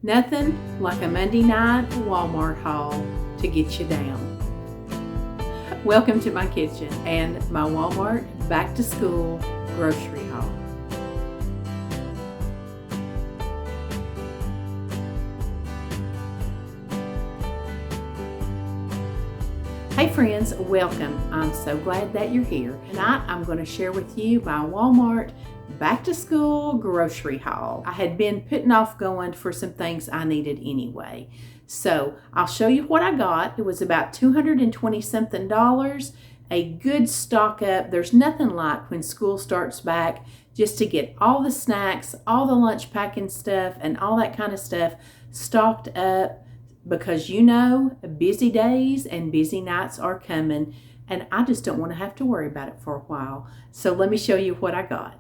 Nothing like a Monday night Walmart haul to get you down. Welcome to my kitchen and my Walmart back to school grocery haul. Hey friends, welcome. I'm so glad that you're here. Tonight I'm going to share with you my Walmart back to school grocery haul. I had been putting off going for some things I needed anyway. So I'll show you what I got. It was about $220 something, a good stock up. There's nothing like when school starts back just to get all the snacks, all the lunch packing stuff and all that kind of stuff stocked up. Because you know, busy days and busy nights are coming, and I just don't want to have to worry about it for a while. So let me show you what I got.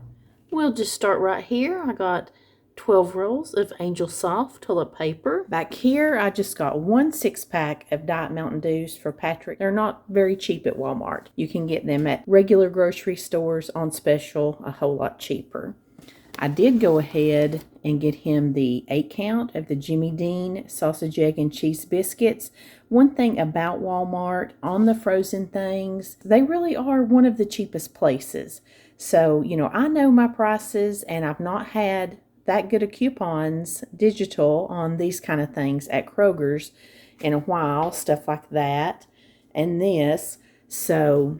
We'll just start right here. I got 12 rolls of Angel Soft toilet paper. Back here, I just got 1 6-pack of Diet Mountain Dews for Patrick. They're not very cheap at Walmart. You can get them at regular grocery stores on special a whole lot cheaper. I did go ahead and get him the 8-count of the Jimmy Dean sausage, egg, and cheese biscuits. One thing about Walmart on the frozen things, they really are one of the cheapest places. So, you know, I know my prices, and I've not had that good of coupons digital on these kind of things at Kroger's in a while, stuff like that and this. So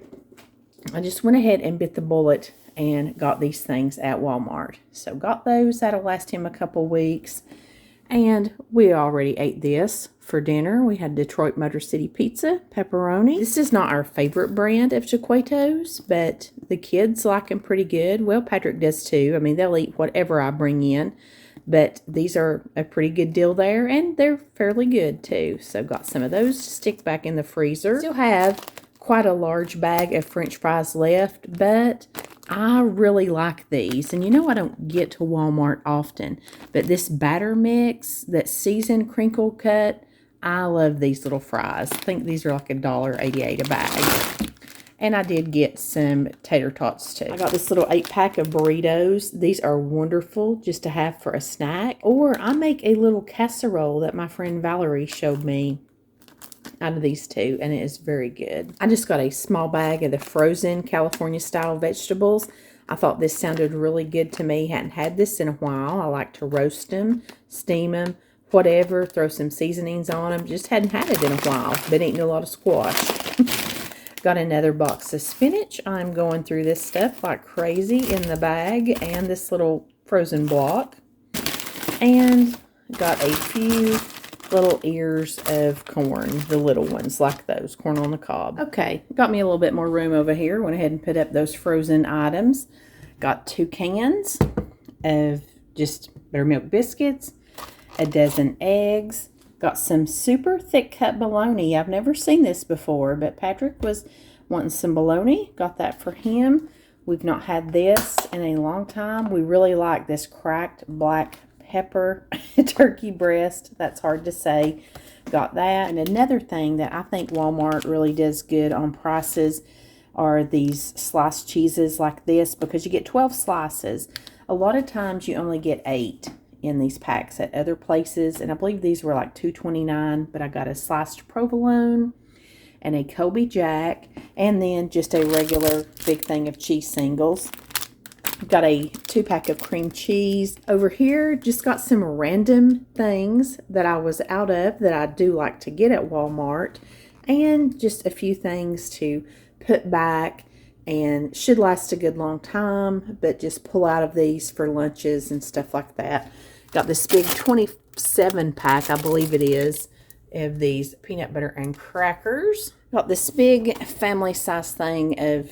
I just went ahead and bit the bullet and got these things at Walmart. So got those. That'll last him a couple weeks. And we already ate this for dinner. We had Detroit Motor City Pizza, pepperoni. This is not our favorite brand of Chiquitos, but the kids like them pretty good. Well, Patrick does too. I mean, they'll eat whatever I bring in. But these are a pretty good deal there, and they're fairly good too. So got some of those to stick back in the freezer. Still have quite a large bag of French fries left, but I really like these. And you know, I don't get to Walmart often, but this batter mix, that seasoned crinkle cut, I love these little fries. I think these are like $1.88 a bag. And I did get some tater tots too. I got this little 8-pack of burritos. These are wonderful just to have for a snack. Or I make a little casserole that my friend Valerie showed me out of these two, and it is very good. I just got a small bag of the frozen California style vegetables. I thought this sounded really good to me. Hadn't had this in a while. I like to roast them, steam them, whatever, throw some seasonings on them. Just hadn't had it in a while. Been eating a lot of squash. Got another box of spinach. I'm going through this stuff like crazy in the bag, and this little frozen block. And got a few little ears of corn, the little ones like those, corn on the cob. Okay, got me a little bit more room over here. Went ahead and put up those frozen items. Got 2 cans of just buttermilk biscuits, a dozen eggs. Got some super thick cut bologna. I've never seen this before, but Patrick was wanting some bologna. Got that for him. We've not had this in a long time. We really like this cracked black pepper turkey breast. That's hard to say. Got that. And another thing that I think Walmart really does good on prices are these sliced cheeses like this, because you get 12 slices. A lot of times you only get 8 in these packs at other places, and I believe these were like $2.29, but I got a sliced provolone and a Colby Jack, and then just a regular big thing of cheese singles. Got a 2-pack of cream cheese. Over here, just got some random things that I was out of that I do like to get at Walmart. And just a few things to put back and should last a good long time, but just pull out of these for lunches and stuff like that. Got this big 27-pack, I believe it is, of these peanut butter and crackers. Got this big family size thing of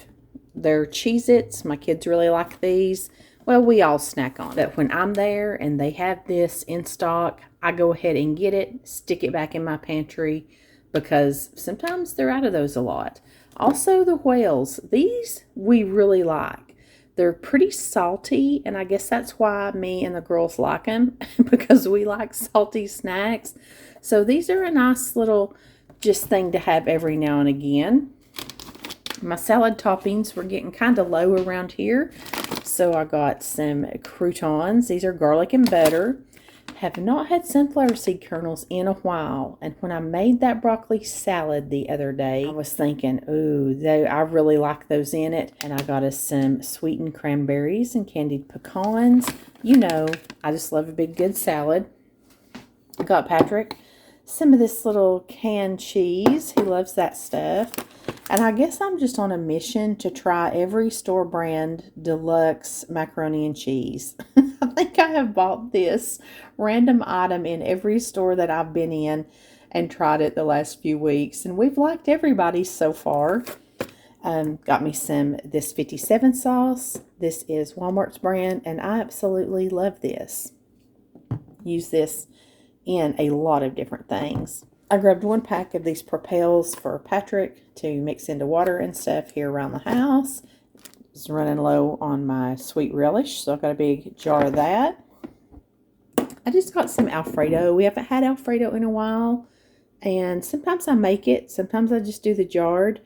their Cheez-Its. My kids really like these. Well, we all snack on it. But when I'm there and they have this in stock, I go ahead and get it, stick it back in my pantry, because sometimes they're out of those a lot. Also, the whales. These we really like. They're pretty salty, and I guess that's why me and the girls like them, because we like salty snacks. So these are a nice little just thing to have every now and again. My salad toppings were getting kind of low around here, so I got some croutons. These are garlic and butter. have not had sunflower seed kernels in a while, and when I made that broccoli salad the other day, I was thinking, ooh, I really like those in it. And I got us some sweetened cranberries and candied pecans. You know, I just love a big good salad. I got Patrick some of this little canned cheese. He loves that stuff. And I guess I'm just on a mission to try every store brand deluxe macaroni and cheese. I think I have bought this random item in every store that I've been in and tried it the last few weeks. And we've liked everybody so far. Got me this 57 sauce. This is Walmart's brand, and I absolutely love this. Use this in a lot of different things. I grabbed 1 pack of these Propels for Patrick to mix into water and stuff here around the house. It's running low on my sweet relish, so I've got a big jar of that. I just got some Alfredo. We haven't had Alfredo in a while, and sometimes I make it, sometimes I just do the jarred,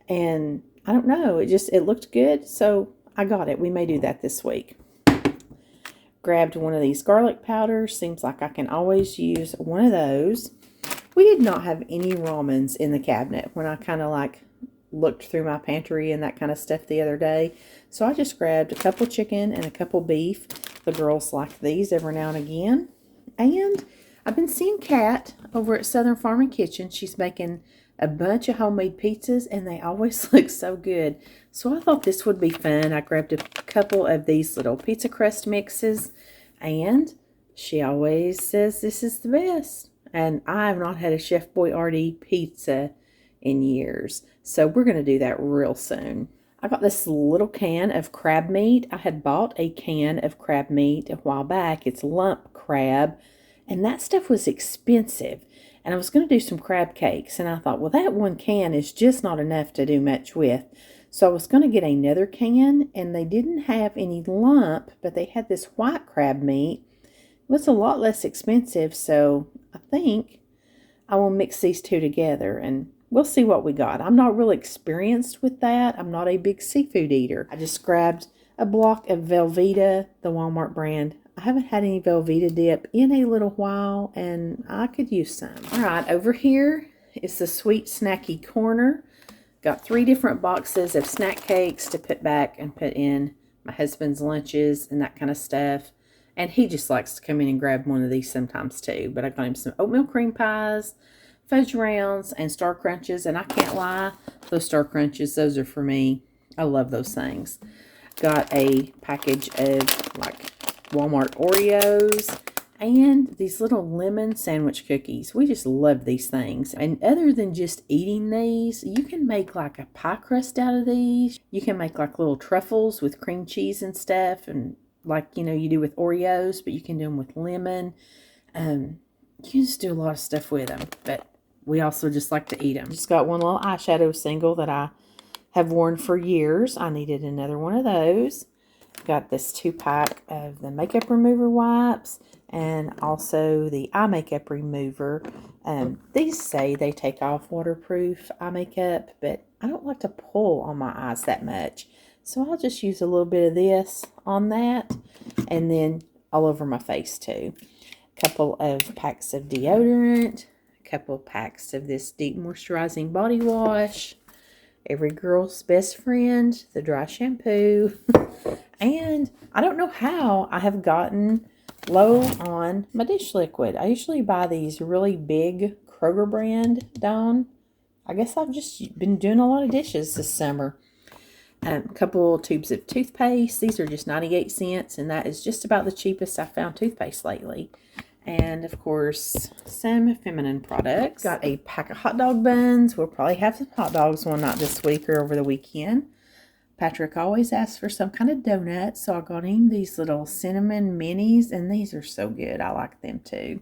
and I don't know, it looked good, so I got it. We may do that this week. Grabbed one of these garlic powders. Seems like I can always use one of those. We did not have any ramens in the cabinet when I kind of like looked through my pantry and that kind of stuff the other day. So I just grabbed a couple chicken and a couple beef. The girls like these every now and again. And I've been seeing Kat over at Southern Farm and Kitchen. She's making a bunch of homemade pizzas, and they always look so good. So I thought this would be fun. I grabbed a couple of these little pizza crust mixes, and she always says this is the best. And I have not had a Chef Boyardee pizza in years. So we're going to do that real soon. I got this little can of crab meat. I had bought a can of crab meat a while back. It's lump crab, and that stuff was expensive. And I was going to do some crab cakes, and I thought, well, that 1 can is just not enough to do much with. So I was going to get another can, and they didn't have any lump, but they had this white crab meat. It was a lot less expensive, so I think I will mix these two together, and we'll see what we got. I'm not really experienced with that. I'm not a big seafood eater. I just grabbed a block of Velveeta, the Walmart brand. I haven't had any Velveeta dip in a little while, and I could use some. All right, over here is the sweet snacky corner. Got 3 different boxes of snack cakes to put back and put in my husband's lunches and that kind of stuff. And he just likes to come in and grab one of these sometimes too. But I got him some oatmeal cream pies, fudge rounds, and Star Crunches. And I can't lie, those Star Crunches, those are for me. I love those things. Got a package of like Walmart Oreos and these little lemon sandwich cookies. We just love these things. And other than just eating these, you can make like a pie crust out of these. You can make like little truffles with cream cheese and stuff, and like, you know, you do with Oreos, but you can do them with lemon. You can just do a lot of stuff with them, but we also just like to eat them. Just got one little eyeshadow single that I have worn for years. I needed another one of those. Got this 2-pack of the makeup remover wipes and also the eye makeup remover. These say they take off waterproof eye makeup, but I don't like to pull on my eyes that much. So I'll just use a little bit of this on that and then all over my face too. A couple of packs of deodorant, a couple of packs of this deep moisturizing body wash, every girl's best friend, the dry shampoo. And I don't know how I have gotten low on my dish liquid. I usually buy these really big Kroger brand Dawn. I guess I've just been doing a lot of dishes this summer. A couple tubes of toothpaste. These are just 98 cents, and that is just about the cheapest I've found toothpaste lately. And of course, some feminine products. Got a pack of hot dog buns. We'll probably have some hot dogs one night this week or over the weekend. Patrick always asks for some kind of donut, so I got him these little cinnamon minis, and these are so good. I like them too.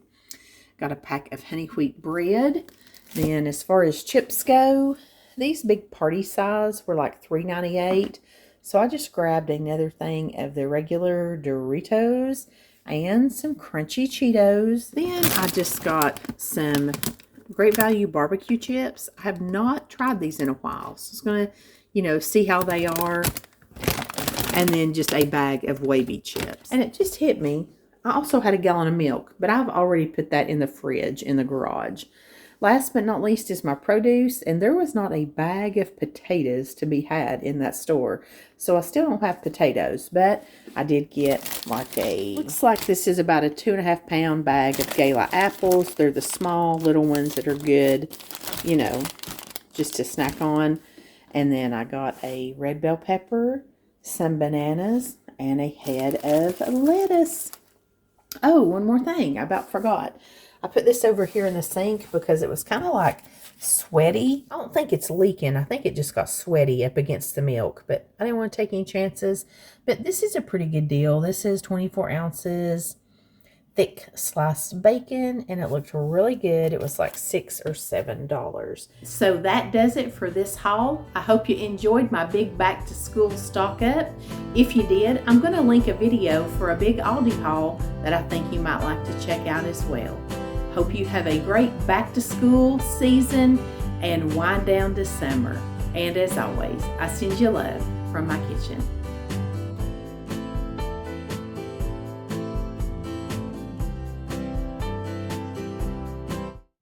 Got a pack of honey wheat bread. Then as far as chips go, these big party size were like $3.98. So I just grabbed another thing of the regular Doritos and some crunchy Cheetos. Then I just got some Great Value barbecue chips. I have not tried these in a while, so it's going to, you know, see how they are. And then just a bag of wavy chips. And it just hit me. I also had a gallon of milk, but I've already put that in the fridge in the garage. Last but not least is my produce, and there was not a bag of potatoes to be had in that store. So I still don't have potatoes, but I did get looks like this is about a 2.5 pound bag of gala apples. They're the small little ones that are good, you know, just to snack on. And then I got a red bell pepper, some bananas, and a head of lettuce. Oh, one more thing. I about forgot. I put this over here in the sink because it was kind of like sweaty. I don't think it's leaking. I think it just got sweaty up against the milk, but I didn't want to take any chances. But this is a pretty good deal. This is 24 ounces thick sliced bacon, and it looked really good. It was like $6 or $7. So that does it for this haul. I hope you enjoyed my big back to school stock up. If you did, I'm going to link a video for a big Aldi haul that I think you might like to check out as well. Hope you have a great back to school season and wind down to summer. And as always, I send you love from my kitchen.